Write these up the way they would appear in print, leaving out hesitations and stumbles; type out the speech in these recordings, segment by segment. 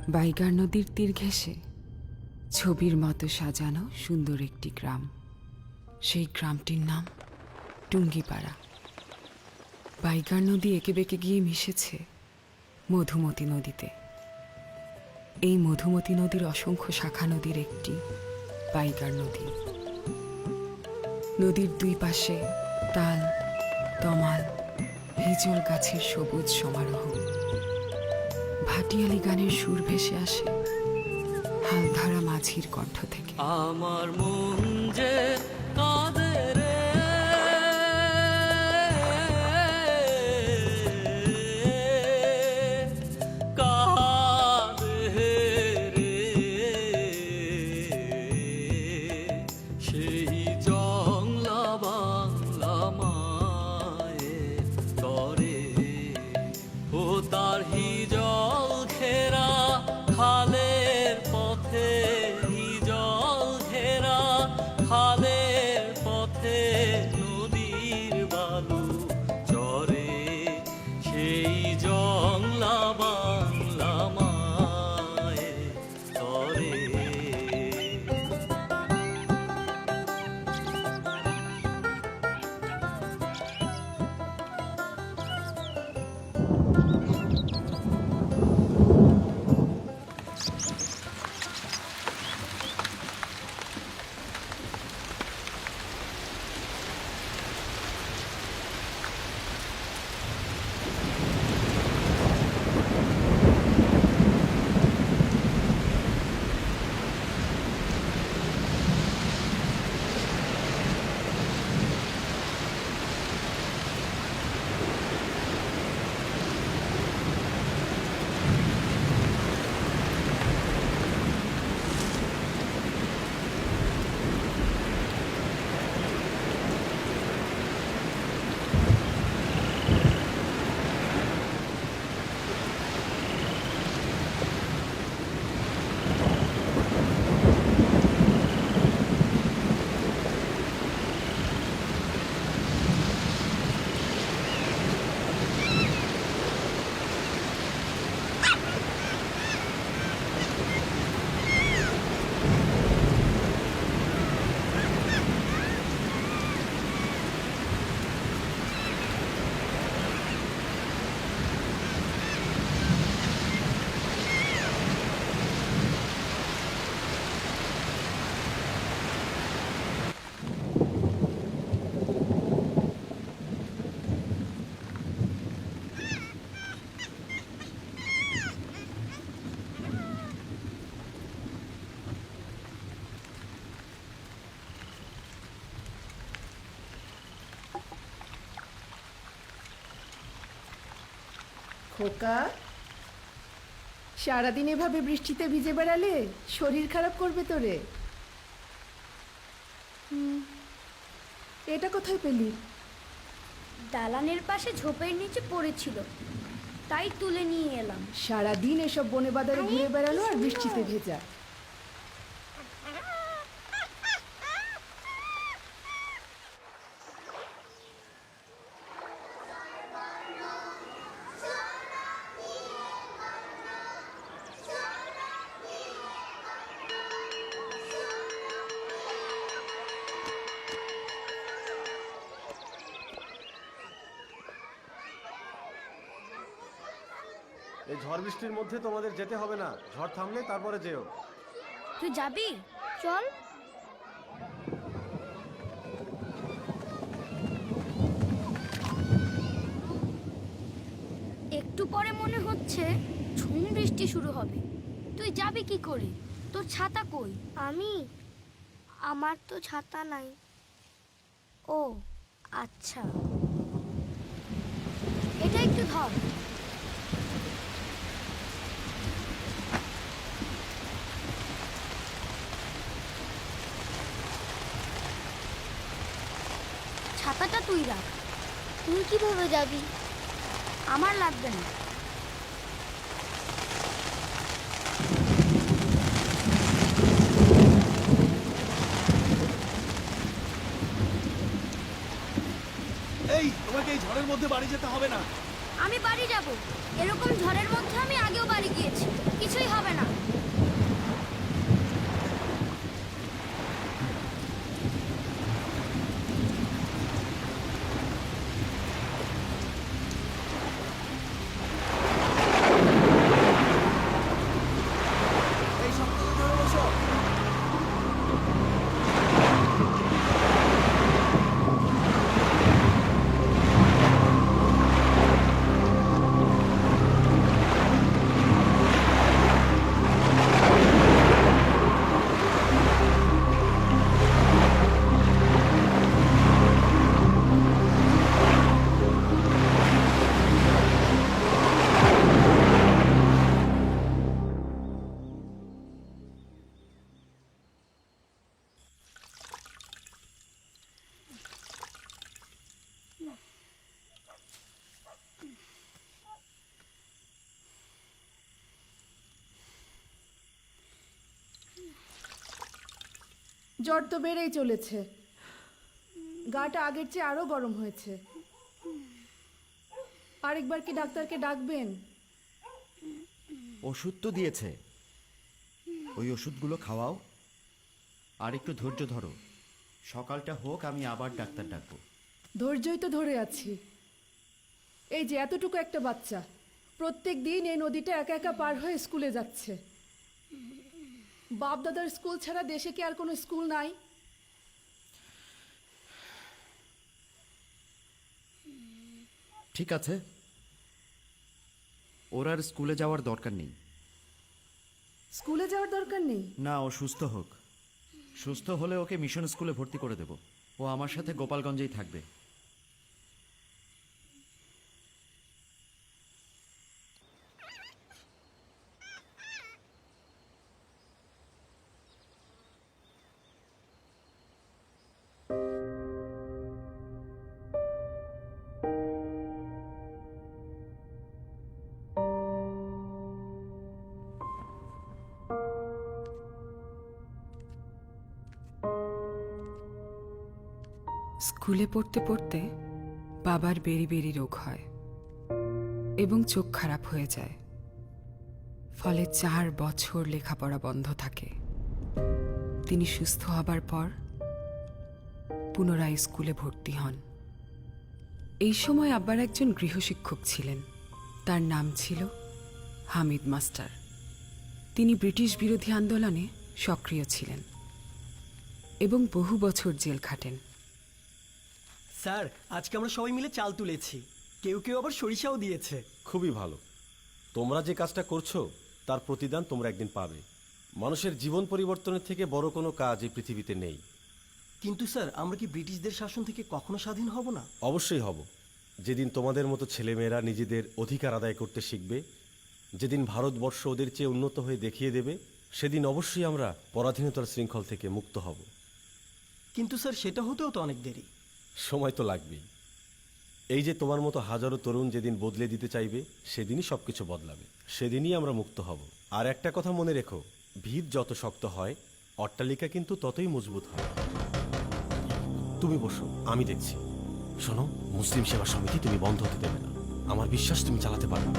বাইগার নদীর তীর ঘেঁষে ছবির মতো সাজানো সুন্দর একটি গ্রাম। সেই গ্রামটির নাম টুঙ্গিপাড়া। বাইগার নদী এঁকে বেঁকে গিয়ে মিশেছে মধুমতি নদীতে। এই মধুমতি নদীর অসংখ্য শাখা নদীর একটি বাইগার নদী। নদীর দুই পাশে তাল, তমাল, হিজল গাছের সবুজ সমারোহ, ভাটিয়ালি গানের সুর ভেসে আসে হালধারা মাঝির কণ্ঠ থেকে। আমার মন যে কাঁদে রে, কাঁদে রে, সেই জংলা বাংলা মায়ের তরে, ও তার হিজল ঘেরা খালের পথে, হিজল ঘেরা খালের পথে নদীর বালু চরে, সেই জংলা বাংলা মায়ের তরে। খোকা, সারাদিন এভাবে বৃষ্টিতে ভিজে বেড়ালে শরীর খারাপ করবে তোরে। এটা কোথায় পেলি? দালানের পাশে ঝোপের নিচে পড়েছিল, তাই তুলে নিয়ে এলাম। সারাদিন এসব বনে বাজারে ঘুরে বেড়ালো আর বৃষ্টিতে ভেজা। এই ঝড় বৃষ্টির মধ্যে তোমাদের যেতে হবে না, ঝড় থামলে তারপরে যেও। তুই যাবি? চল। একটু পরে মনে হচ্ছে ঝুম বৃষ্টি শুরু হবে। তুই যাবি কি করে? তোর ছাতা কই? আমার তো ছাতা নাই। ও আচ্ছা, এটা একটু ধর। ছাতাটা তুই রাখ। তুই কিভাবে যাবি? আমার লাগবে না। এই, তোমাকে এই ঝড়ের মধ্যে বাড়ি যেতে হবে না। আমি বাড়ি যাব। এরকম ঝড়ের মধ্যে আমি আগেও বাড়ি গিয়েছি, কিছুই হবে না। জ্বর তো বেড়েই চলেছে, গাটা আগের চেয়ে আরো গরম হয়েছে। আরেকবার কি ডাক্তারকে ডাকবেন? ওষুধ তো দিয়েছে, ওই ওষুধগুলো খাওয়াও আর একটু ধৈর্য ধরো। সকালটা হোক, আমি আবার ডাক্তার ডাকবো। ধৈর্যই তো ধরে আছি। এই যে এতটুকু একটা বাচ্চা প্রত্যেক দিন এই নদীটা একা একা পার হয়ে স্কুলে যাচ্ছে। বাপ দাদার স্কুল ছাড়া দেশে কি আর কোনো স্কুল নাই? ঠিক আছে, ওর আর স্কুলে যাওয়ার দরকার নেই। স্কুলে যাওয়ার দরকার নেই? না, ও সুস্থ হোক। সুস্থ হলে ওকে মিশন স্কুলে ভর্তি করে দেব। ও আমার সাথে গোপালগঞ্জেই থাকবে। স্কুলে পড়তে পড়তে বাবার বেরি বেরি রোগ হয় এবং চোখ খারাপ হয়ে যায়। ফলে 4 বছর লেখাপড়া বন্ধ থাকে। তিনি সুস্থ হবার পর পুনরায় স্কুলে ভর্তি হন। এই সময় আব্বার একজন গৃহশিক্ষক ছিলেন, তার নাম ছিল হামিদ মাস্টার। তিনি ব্রিটিশ বিরোধী আন্দোলনে সক্রিয় ছিলেন এবং বহু বছর জেল খাটেন। স্যার, আজকে আমরা সবাই মিলে চাল তুলেছি, কেউ কেউ আবার সরিষাও দিয়েছে। খুবই ভালো। তোমরা যে কাজটা করছো তার প্রতিদান তোমরা একদিন পাবে। মানুষের জীবন পরিবর্তনের থেকে বড় কোনো কাজ এই পৃথিবীতে নেই। কিন্তু স্যার, আমরা কি ব্রিটিশদের শাসন থেকে কখনো স্বাধীন হব না? অবশ্যই হব। যেদিন তোমাদের মতো ছেলেমেয়েরা নিজেদের অধিকার আদায় করতে শিখবে, যেদিন ভারতবর্ষ ওদের চেয়ে উন্নত হয়ে দেখিয়ে দেবে, সেদিন অবশ্যই আমরা পরাধীনতার শৃঙ্খল থেকে মুক্ত হব। কিন্তু স্যার, সেটা হতেও তো অনেক দেরি। সময় তো লাগবেই। এই যে তোমার মতো হাজারো তরুণ যেদিন বদলে দিতে চাইবে, সেদিনই সবকিছু বদলাবে, সেদিনই আমরা মুক্ত হব। আর একটা কথা মনে রেখো, ভিত যত শক্ত হয় অট্টালিকা কিন্তু ততই মজবুত হয়। তুমি বসো, আমি দেখছি। শোনো, মুসলিম সেবা সমিতি তুমি বন্ধ হতে দেবে না। আমার বিশ্বাস তুমি চালাতে পারবে।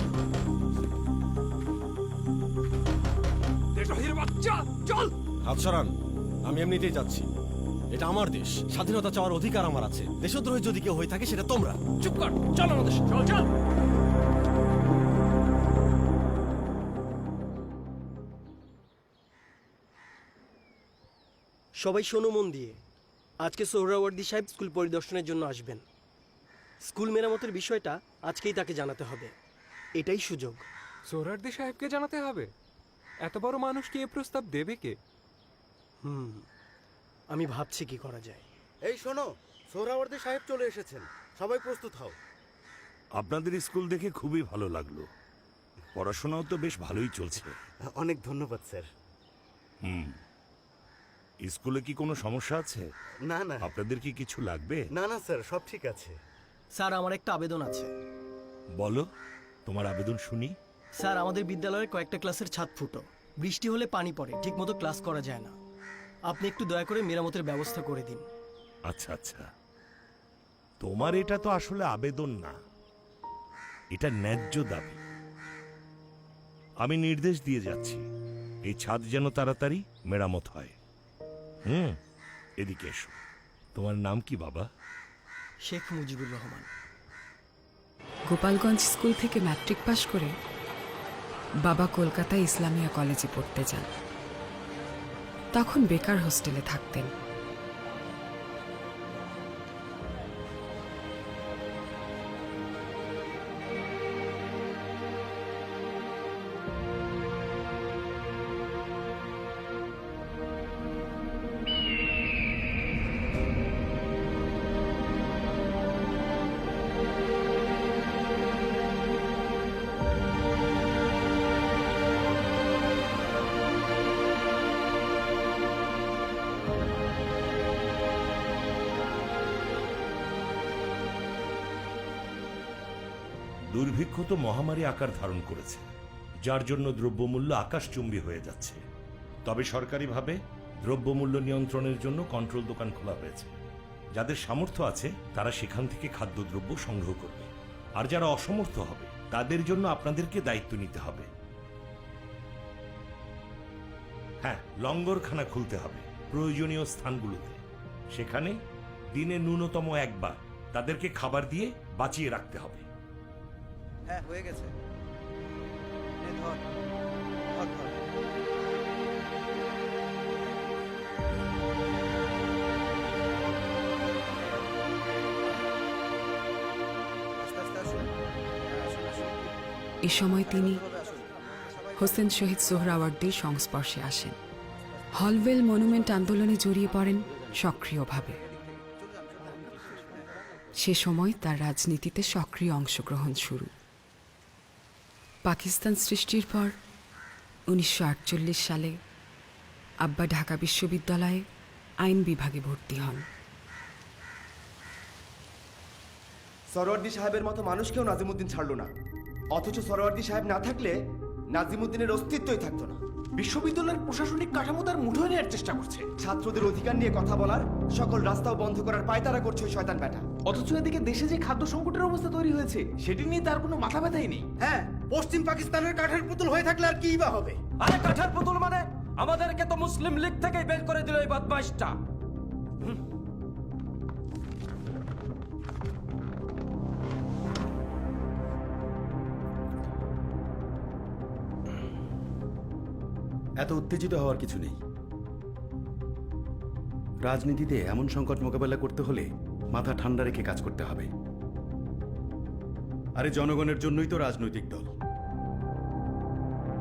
হাত সরান, আমি এমনিতেই যাচ্ছি। এটা আমার দেশ, স্বাধীনতা চাওয়ার অধিকার আমার আছে। দেশদ্রোহী যদি কেউ হয়ে থাকে সেটা তোমরা। চুপ কর, চল আমাদের সাথে। চল চল। সবাই শোনো মন দিয়ে, আজকে সোহরাওয়ার্দী সাহেব স্কুল পরিদর্শনের জন্য আসবেন। স্কুল মেরামতের বিষয়টা আজকেই তাকে জানাতে হবে, এটাই সুযোগ। সোহরাওয়ার্দী সাহেবকে জানাতে হবে? এত বড় মানুষ কি এ প্রস্তাব দেবে কে? আমি ভাবছি কি করা যায়। এই শোনো, সোহরাওয়ার্দী সাহেব চলে এসেছেন, সবাই প্রস্তুত হও। আপনাদের স্কুল দেখে খুবই ভালো লাগলো। পড়াশোনাও তো বেশ ভালোই চলছে। অনেক ধন্যবাদ স্যার। স্কুলে কি কোনো সমস্যা আছে? না না, আপনাদের কি কিছু লাগবে? না না স্যার, সব ঠিক আছে। স্যার, আমার একটা আবেদন আছে। বলো, তোমার আবেদন শুনি। স্যার, আমাদের বিদ্যালয়ের কয়েকটা ক্লাসের ছাদ ফুটো, বৃষ্টি হলে পানি পড়ে, ঠিকমতো ক্লাস করা যায় না। আপনি একটু দয়া করে মেরামতের ব্যবস্থা করে দিন। আচ্ছা আচ্ছা, তোমার এটা তো আসলে আবেদন না, এটা ন্যায্য দাবি। আমি নির্দেশ দিয়ে যাচ্ছি, এই ছাদ যেন তাড়াতাড়ি মেরামত হয়। এদিকে এসো। তোমার নাম কি বাবা? শেখ মুজিবুর রহমান। গোপালগঞ্জ স্কুল থেকে ম্যাট্রিক পাশ করে বাবা কলকাতা ইসলামিয়া কলেজে পড়তে যান। তখন বেকার হোস্টেলে থাকতেন। দুর্ভিক্ষ তো মহামারী আকার ধারণ করেছে, যার জন্য দ্রব্যমূল্য আকাশচুম্বী হয়ে যাচ্ছে। তবে সরকারিভাবে দ্রব্যমূল্য নিয়ন্ত্রণের জন্য কন্ট্রোল দোকান খোলা হয়েছে। যাদের সামর্থ্য আছে তারা সেখান থেকে খাদ্যদ্রব্য সংগ্রহ করবে, আর যারা অসমর্থ হবে তাদের জন্য আপনাদেরকে দায়িত্ব নিতে হবে। হ্যাঁ, লঙ্গরখানা খুলতে হবে প্রয়োজনীয় স্থানগুলোতে। সেখানে দিনে ন্যূনতম একবার তাদেরকে খাবার দিয়ে বাঁচিয়ে রাখতে হবে। হ্যাঁ, হয়ে গেছে। নে ধর, ধর, ধর। আস্তে আস্তে আসুন। হ্যাঁ, আসুন, আসুন। এ সময় তিনি ভাবে আসুন। সবাই হোসেন শহীদ সোহরাওয়ার্দীর সংস্পর্শে আসেন। হলওয়েল মনুমেন্ট আন্দোলনে জড়িয়ে পড়েন সক্রিয়ভাবে। সে সময় তার রাজনীতিতে সক্রিয় অংশগ্রহণ শুরু। পাকিস্তান সৃষ্টির পর 1948 সালে আব্বা ঢাকা বিশ্ববিদ্যালয়ে আইন বিভাগে ভর্তি হন। সরওয়ার্দী সাহেবের মতো মানুষকেও নাজিমুদ্দিন ছাড়লো না, অথচ সরওয়ার্দী সাহেব না থাকলে নাজিমুদ্দিনের অস্তিত্বই থাকতো না। বিশ্ববিদ্যালয়ের প্রশাসনিক কাঠামো তার মুঠোয় নেওয়ার চেষ্টা করছে। ছাত্রদের অধিকার নিয়ে কথা বলার, সকল রাস্তাও বন্ধ করার পায়তারা করছে ওই শয়তান বেটা। অথচ এদিকে দেশে যে খাদ্য সংকটের অবস্থা তৈরি হয়েছে সেটি নিয়ে তার কোনো মাথা ব্যথাই নেই। হ্যাঁ, পশ্চিম পাকিস্তানের কাঠের পুতুল হয়ে থাকলে আর কিই বা হবে? আরে কাঠার পুতুল মানে আমাদেরকে তো মুসলিম লীগ থেকেই বের করে দিল এই বদমাইশটা। এত উত্তেজিত হওয়ার কিছু নেই। রাজনীতিতে এমন সংকট মোকাবেলা করতে হলে মাথা ঠান্ডা রেখে কাজ করতে হবে। আরে জনগণের জন্যই তো রাজনৈতিক দল।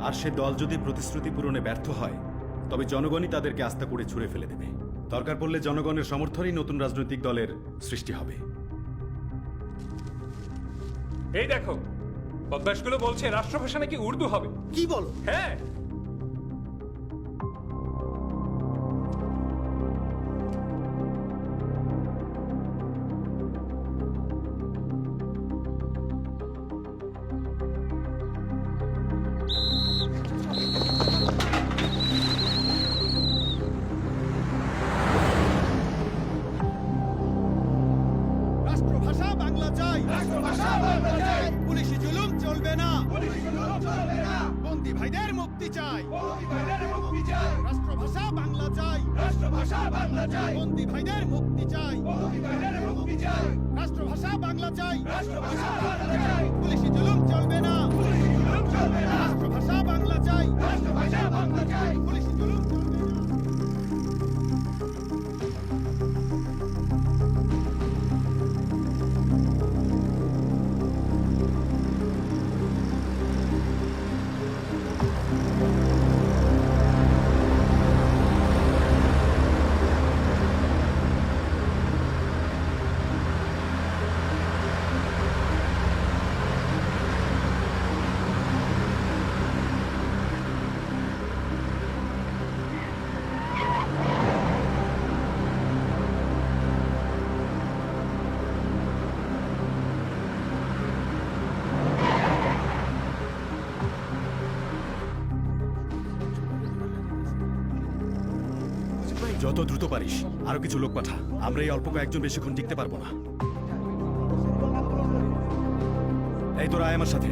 আর সে দল যদি প্রতিশ্রুতি পূরণে ব্যর্থ হয় তবে জনগণই তাদেরকে আস্থা করে ছুঁড়ে ফেলে দেবে। দরকার পড়লে জনগণের সমর্থনেই নতুন রাজনৈতিক দলের সৃষ্টি হবে। এই দেখো, বদমাশগুলো বলছে রাষ্ট্রভাষা নাকি উর্দু হবে। কি বলো? হ্যাঁ, রাষ্ট্রভাষা বাংলা চাই, রাষ্ট্রভাষা বাংলা চাই। পুলিশি জুলুম চলবে না, পুলিশি জুলুম চলবে না। বন্দী ভাইদের মুক্তি চাই, বন্দী ভাইদের মুক্তি চাই। রাষ্ট্রভাষা বাংলা চাই, রাষ্ট্রভাষা বাংলা চাই। বন্দী ভাইদের মুক্তি চাই, বন্দী ভাইদের মুক্তি চাই। রাষ্ট্রভাষা বাংলা চাই, রাষ্ট্রভাষা বাংলা চাই। পুলিশি জুলুম চলবে না, পুলিশি জুলুম চলবে না। রাষ্ট্রভাষা বাংলা চাই, রাষ্ট্রভাষা বাংলা চাই। পুলিশি জুলুম চলবে না। যত দ্রুত পারিস আরো কিছু লোক পাঠা। আমরা এই অল্প কয়েকজন বেশিক্ষণ টিকতে পারবো না। এই তোরা আয় আমার সাথে।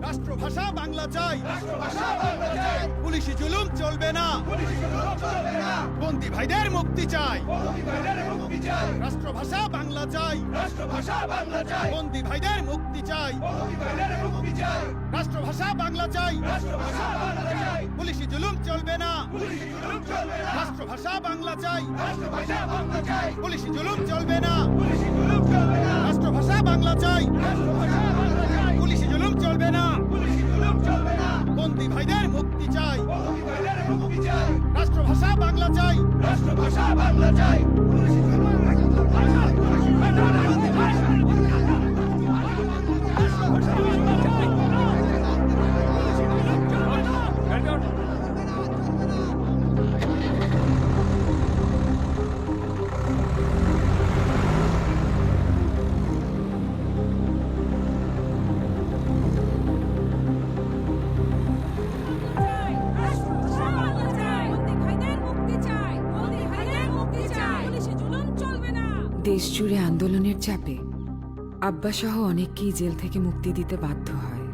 রাষ্ট্রভাষা বাংলা চাই, রাষ্ট্রভাষা বাংলা চাই। পুলিশি জুলুম চলবে না, পুলিশি জুলুম চলবে না। বন্দী ভাইদের মুক্তি চাই, বন্দী ভাইদের মুক্তি চাই। রাষ্ট্রভাষা বাংলা চাই, রাষ্ট্রভাষা বাংলা চাই। বন্দী ভাইদের মুক্তি চাই, বন্দী ভাইদের মুক্তি চাই। রাষ্ট্রভাষা বাংলা চাই, রাষ্ট্রভাষা বাংলা চাই। পুলিশি জুলুম চলবে না, পুলিশি জুলুম চলবে না। রাষ্ট্রভাষা বাংলা চাই, রাষ্ট্রভাষা বাংলা চাই। পুলিশি জুলুম চলবে না, পুলিশি জুলুম চলবে না। রাষ্ট্রভাষা বাংলা চাই, রাষ্ট্রভাষা বাংলা চাই। পুলিশি জুলুম চলবে না, পুলিশি জুলুম চলবে না। বন্দী ভাইদের মুক্তি চাই, বন্দী ভাইদের মুক্তি চাই। রাষ্ট্রভাষা বাংলা চাই, রাষ্ট্রভাষা বাংলা চাই। পুলিশি জুলুম দেশ জুড়ে আন্দোলনের চাপে আব্বা সহ অনেককেই জেল থেকে মুক্তি দিতে বাধ্য হয়।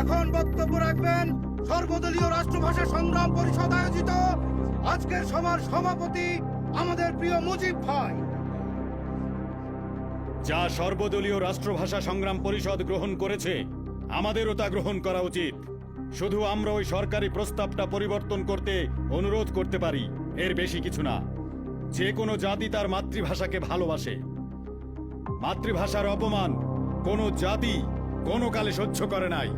এখন বক্তব্য রাখবেন সর্বদলীয় রাষ্ট্রভাষা সংগ্রাম পরিষদ আয়োজিত আজকের সভার সভাপতি আমাদের প্রিয় মুজিব ভাই। যা সর্বদলীয় রাষ্ট্রভাষা সংগ্রাম পরিষদ গ্রহণ করেছে, আমাদেরও তা গ্রহণ করা উচিত। শুধু আমরা ওই সরকারি প্রস্তাবটা পরিবর্তন করতে অনুরোধ করতে পারি, এর বেশি কিছু না। যে কোনো জাতি তার মাতৃভাষাকে ভালোবাসে। মাতৃভাষার অপমান কোনো জাতি কোনো কালে সহ্য করে নাই।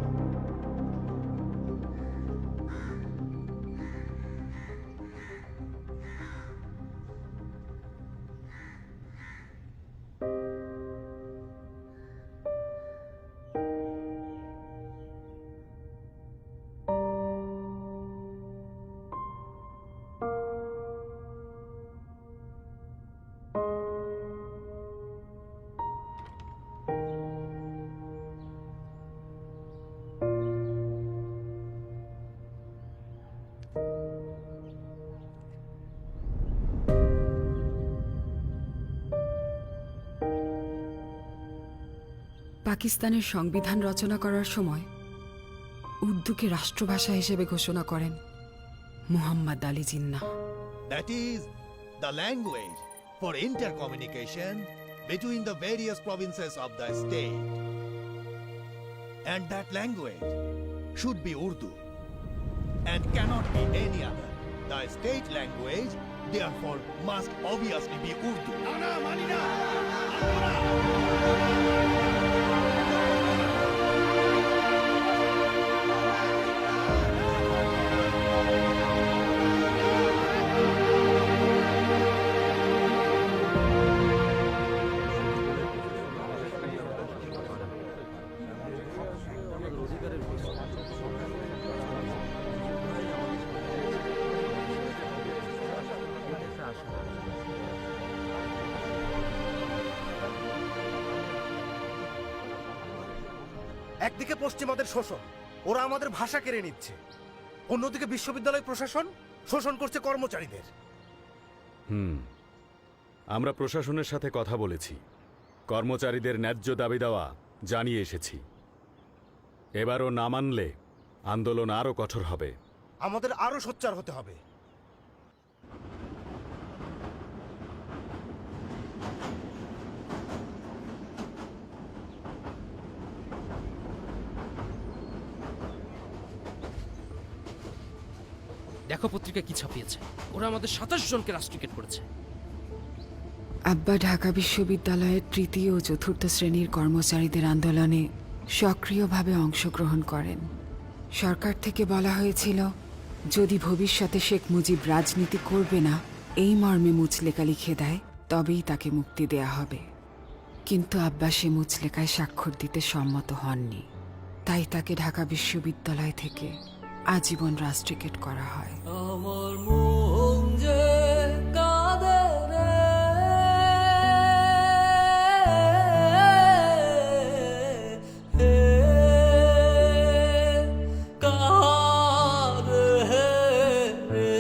পাকিস্তানের সংবিধান রচনা করার সময় উর্দুকে রাষ্ট্রভাষা হিসেবে ঘোষণা করেন Muhammad Ali Jinnah. That is the language for intercommunication between the various provinces of the state. And that language should be Urdu and cannot be any other. The state language therefore must obviously be Urdu. একদিকে পশ্চিমাদের শোষণ, ওরা আমাদের ভাষা কেড়ে নিচ্ছে। অন্যদিকে বিশ্ববিদ্যালয় প্রশাসন শোষণ করছে কর্মচারীদের। আমরা প্রশাসনের সাথে কথা বলেছি, কর্মচারীদের ন্যায্য দাবি দেওয়া জানিয়ে এসেছি। এবারও না মানলে আন্দোলন আরও কঠোর হবে। আমাদের আরো সোচ্চার হতে হবে। দেখো পত্রিকা কি ছাপিয়েছে, ওরা আমাদের 27 জনকে রাষ্ট্রীয়করণ করেছে। আব্বা ঢাকা বিশ্ববিদ্যালয়ের তৃতীয় ও চতুর্থ শ্রেণীর কর্মচারীদের আন্দোলনে সক্রিয়ভাবে অংশগ্রহণ করেন। সরকার থেকে বলা হয়েছিল, যদি ভবিষ্যতে শেখ মুজিব রাজনীতি করবে না এই মর্মে মুচলেকা লিখে দেয় তবেই তাকে মুক্তি দেয়া হবে। কিন্তু আব্বা সে মুচলেকায় স্বাক্ষর দিতে সম্মত হননি, তাই তাকে ঢাকা বিশ্ববিদ্যালয় থেকে আজীবন রাষ্ট্রীয়করণ করা হয়। আমার মন যে কাঁদে রে, কাঁদে রে,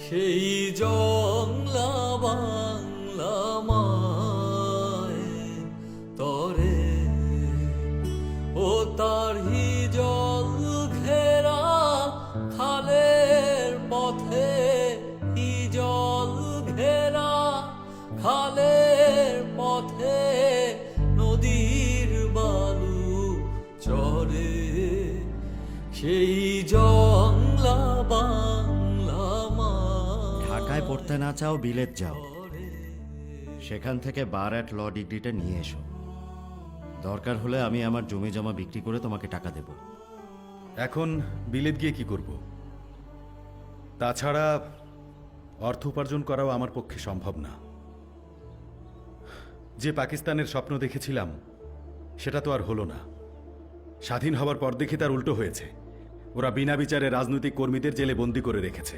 সেই জংলা বাংলা মায় তরে ও তার জল ঘেরা খালের পথে, জল ঘেরা খালের পথে নদীর বালু চরে, সেই জংলা বাংলা মা। ঢাকায় পড়তে না চাও বিলেত যাও, সেখান থেকে বার অ্যাট ল ডিগ্রিটা নিয়ে এসো। দরকার হলে আমি আমার জমি জমা বিক্রি করে তোমাকে টাকা দেব। এখন বিলেত গিয়ে কি করব? তাছাড়া অর্থ উপার্জন করাও আমার পক্ষে সম্ভব না। যে পাকিস্তানের স্বপ্ন দেখেছিলাম সেটা তো আর হলো না। স্বাধীন হবার পর দেখি তার উল্টো হয়েছে। ওরা বিনা বিচারে রাজনৈতিক কর্মীদের জেলে বন্দি করে রেখেছে।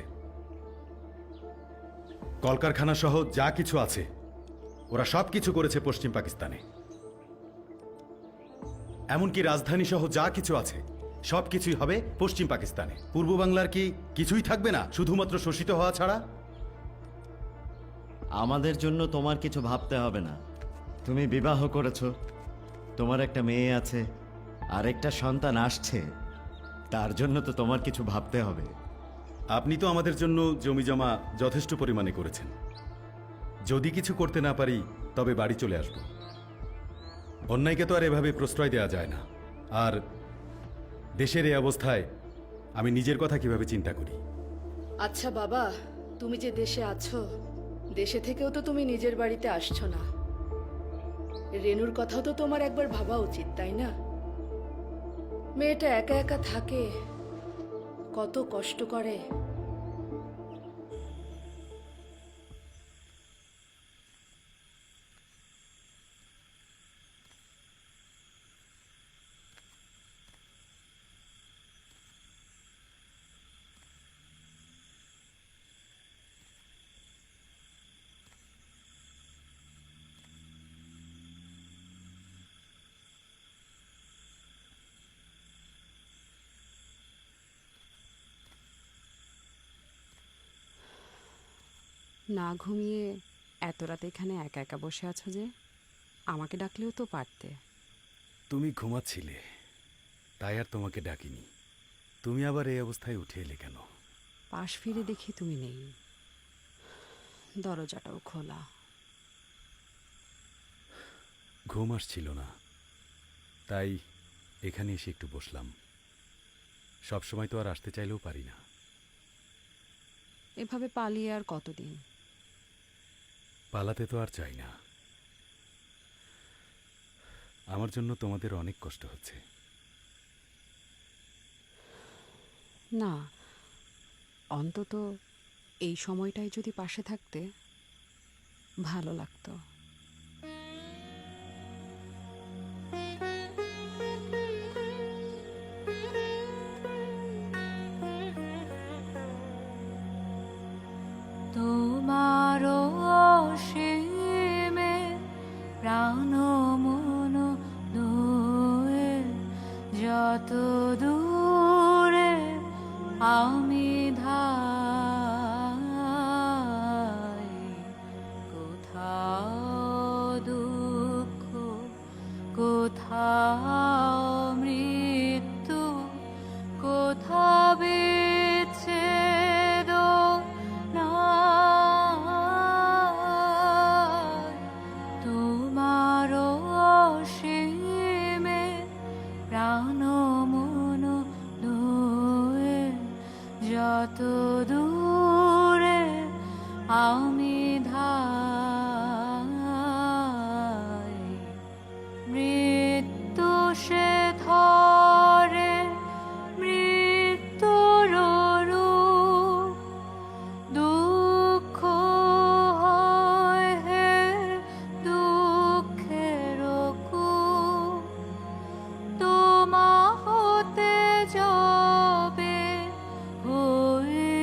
কলকারখানা সহ যা কিছু আছে ওরা সব কিছু করেছে পশ্চিম পাকিস্তানে। এমনকি রাজধানী সহ যা কিছু আছে সব কিছুই হবে পশ্চিম পাকিস্তানে। পূর্ব বাংলার কি কিছুই থাকবে না, শুধুমাত্র শোষিত হওয়া ছাড়া? আমাদের জন্য তোমার কিছু ভাবতে হবে না। তুমি বিবাহ করেছো, তোমার একটা মেয়ে আছে, আর একটা সন্তান আসছে, তার জন্য তো তোমার কিছু ভাবতে হবে। আপনি তো আমাদের জন্য জমি জমা যথেষ্ট পরিমাণে করেছেন। যদি কিছু করতে না পারি তবে বাড়ি চলে আসব। অন্যায়কে তো আর এভাবে প্রশ্রয় দেওয়া যায় না। আর দেশের এই অবস্থায় আমি নিজের কথা কিভাবে চিন্তা করি? আচ্ছা বাবা, তুমি যে দেশে আছো, দেশে থেকেও তো তুমি নিজের বাড়িতে আসছো না। রেনুর কথাও তো তোমার একবার ভাবা উচিত, তাই না? মেয়েটা একা একা থাকে, কত কষ্ট করে। না ঘুমিয়ে এত রাতে এখানে একা একা বসে আছো যে? আমাকে ডাকলেও তো পারতে। তুমি ঘুমাচ্ছিলে, তাই আর তোমাকে ডাকিনি। তুমি আবার এই অবস্থায় উঠে এলে কেন? পাশ ফিরে দেখি তুমি নেই, দরজাটাও খোলা। ঘুম আসছিল না, তাই এখানে এসে একটু বসলাম। সবসময় তো আর আসতে চাইলেও পারি না। এভাবে পালিয়ে আর কতদিন? পালাতে তো আর চাই না। আমার জন্য তোমাদের অনেক কষ্ট হচ্ছে। না, অন্তত এই সময়টায় যদি পাশে থাকতে ভালো লাগতো। তোমারও অসীমে প্রাণ মন দোয়ে, যত দূরে আমি ধাই, কোথাও দুঃখ, কোথাও মৃত্যু, কোথা বিচ্ছেদ নাই। তোমারও অসীমে প্রাণ মন দোয়ে, যত দূরে আমি ধাই, মৃত্যু সে ধরে মৃত্যুর রূপ, দুঃখ হয় হে দুঃখের কূপ, তোমা হতে যাবে হয়ে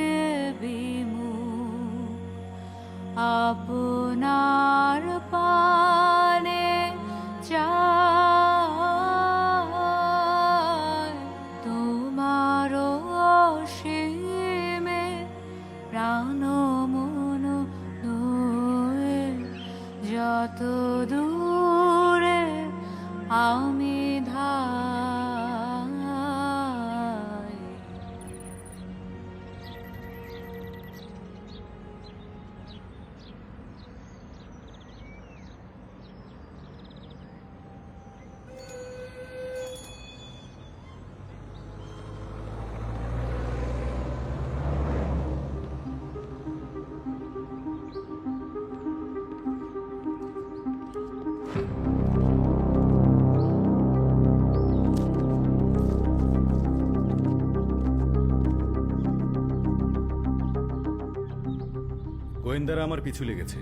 বিমুখ, আপনার পানে চাই। তোমার অসীমে প্রাণ মন দোয়ে, যত দূরে আমি ধাই। গোয়েন্দারা আমার পিছু লেগেছে।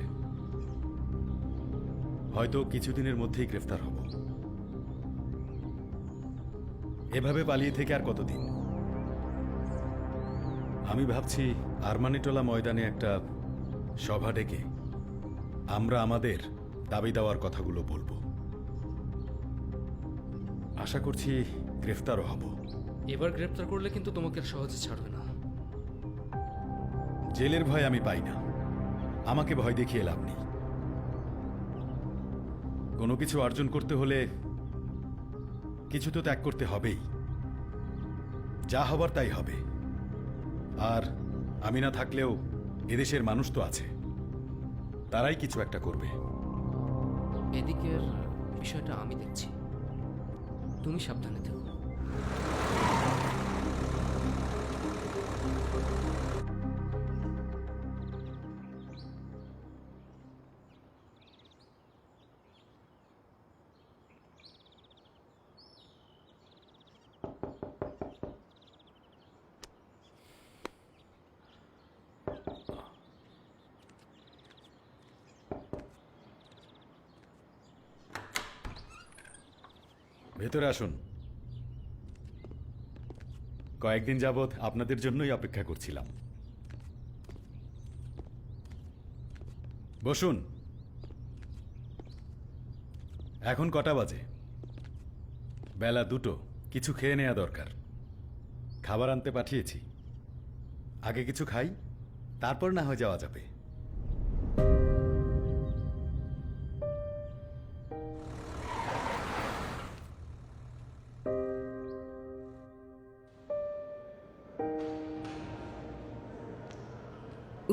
হয়তো কিছুদিনের মধ্যেই গ্রেফতার হব। এভাবে পালিয়ে থেকে আর কতদিন? আমি ভাবছি আরমানিটোলা ময়দানে একটা সভা ডেকে আমরা আমাদের দাবি দেওয়ার কথাগুলো বলবো। আশা করছি গ্রেফতারও হব। এবার গ্রেপ্তার করলে কিন্তু তোমাকে আর সহজে ছাড়বে না। জেলের ভয় আমি পাই না, আমাকে ভয় দেখিয়ে লাভ নেই। কোনো কিছু অর্জন করতে হলে কিছু তো ত্যাগ করতে হবেই। যা হবার তাই হবে। আর আমি না থাকলেও এদেশের মানুষ তো আছে, তারাই কিছু একটা করবে। এদিকের বিষয়টা আমি দেখছি, তুমি সাবধানে থেকো। ভেতরে আসুন। কয়েকদিন যাবৎ আপনাদের জন্যই অপেক্ষা করছিলাম। বসুন। এখন কটা বাজে? বেলা 2টো। কিছু খেয়ে নেওয়া দরকার। খাবার আনতে পাঠিয়েছি। আগে কিছু খাই, তারপর না হয় যাওয়া যাবে।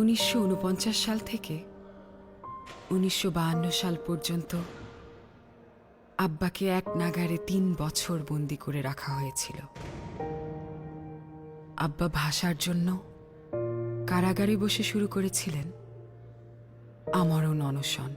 উনিশশো সাল থেকে 1952 সাল পর্যন্ত আব্বাকে এক নাগারে 3 বছর বন্দি করে রাখা হয়েছিল। আব্বা ভাষার জন্য কারাগারে বসে শুরু করেছিলেন আমরণ অনশন।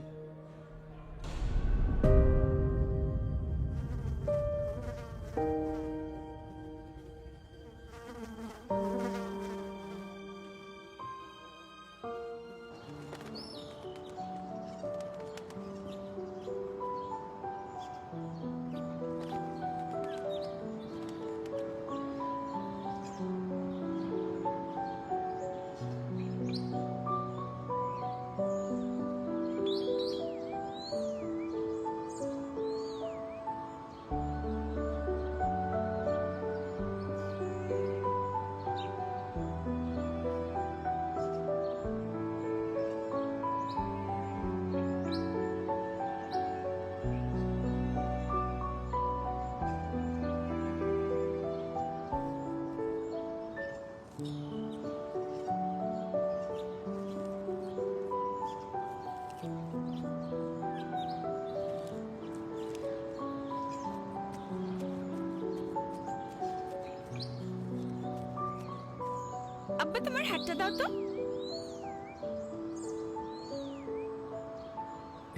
আব্বা তোমার হাতটা দাও তো।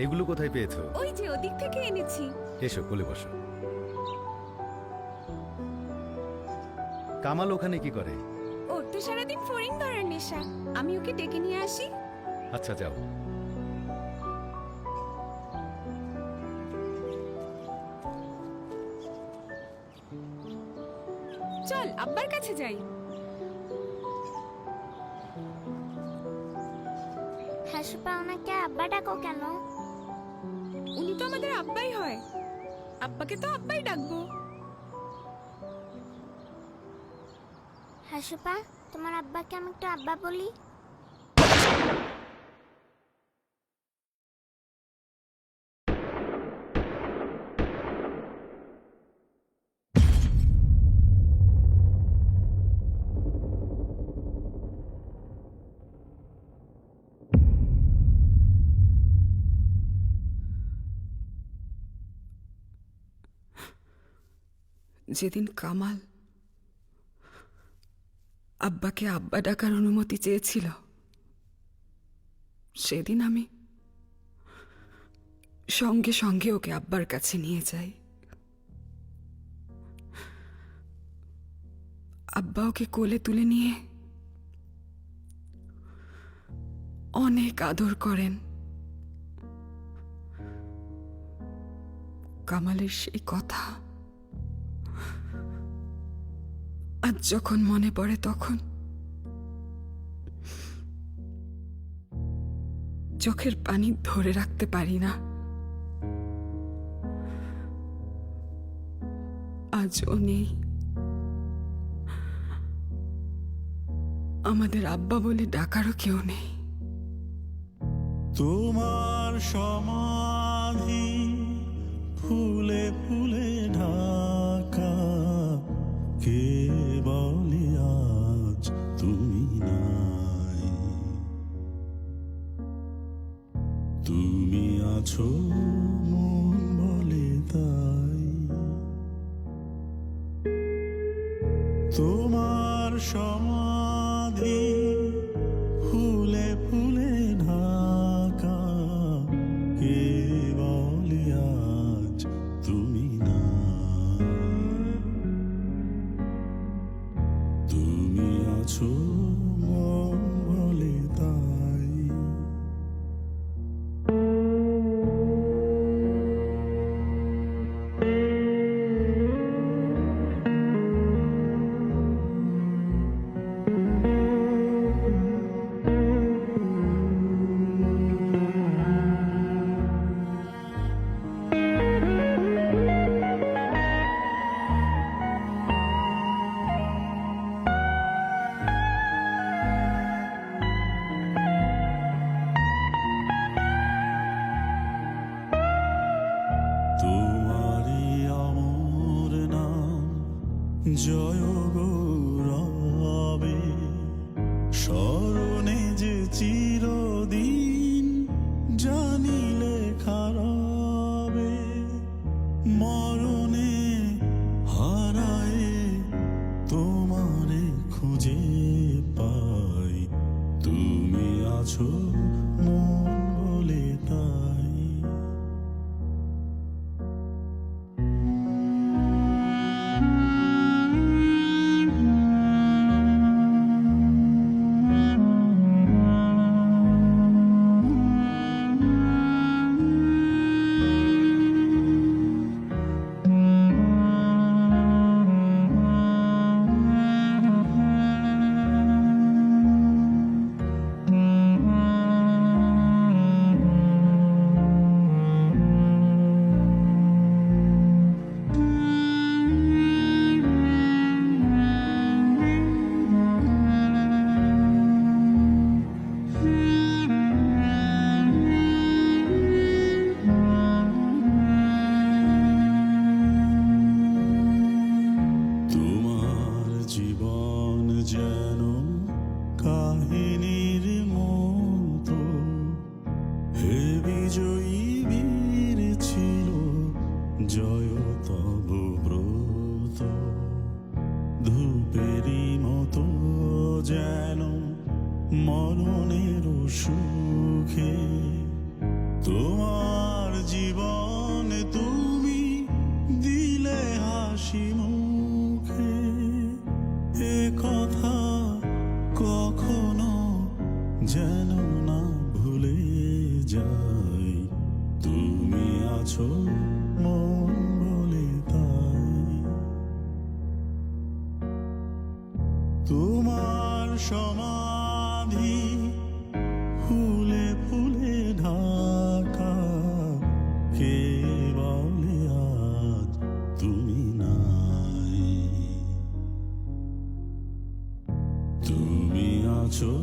এগুলো কোথায় পেয়েছো? ওই যে ওদিক থেকে এনেছি। এসো, কোলে বসো। কামাল ওখানে কি করে? ওর তো সারাদিন ফড়িং ধরার নেশা। আমি ওকে ডেকে নিয়ে আসি। আচ্ছা, যাও। চল আব্বার কাছে যাই। হাসপা ওনাকে আব্বা ডাকো কেন? উনি তো আমাদের আব্বাই হয়। আব্বাকে তো আব্বাই ডাকবো। হাসপা, তোমার আব্বাকে আমি একটু আব্বা বলি। যেদিন কামাল আব্বাকে আব্বা ডাকার অনুমতি চেয়েছিল, সেদিন আমি সঙ্গে সঙ্গে ওকে আব্বার কাছে নিয়ে যাই। আব্বা ওকে কোলে তুলে নিয়ে অনেক আদর করেন। কামালের সেই কথা আজ যখন মনে পড়ে তখন চোখের পানি ধরে রাখতে পারি না। আজও নেই, আমাদের আব্বা বলে ডাকারও কেউ নেই। তোমার সমাধি ফুলে ফুলে ঢাকা, কে বলে আজ তুমি নাই? তুমি আছো মন বলে তাই, তোমার সমাধি ফুলে ফুলে ঢাকা, কে বলে আজ তুমি নাই? তুমি আছো মন বলে তাই। তোমারই অমর নাম জয় গৌরবে, স্মরণে যে চিরদিন জানিলে খারাবে, মরণে হারায় তোমারে খুঁজে পাই, তুমি আছো মন বলে তাই। তোমার জীবন যেন কাহিনীর মতো, হে বিজয়ী বীর ছিল জয় তব ব্রত, ধূপেরই মতো যেন মরণের সুখে, তোমার জীবন তুমি দিলে হাসি মুখে, এ কথা কখনো যেন না ভুলে যাই, তুমি আছো মন বলে তাই। তোমার সমাধি ফুলে ফুলে ঢাকা, কে বলে আজ তুমি নাই? তুমি আছো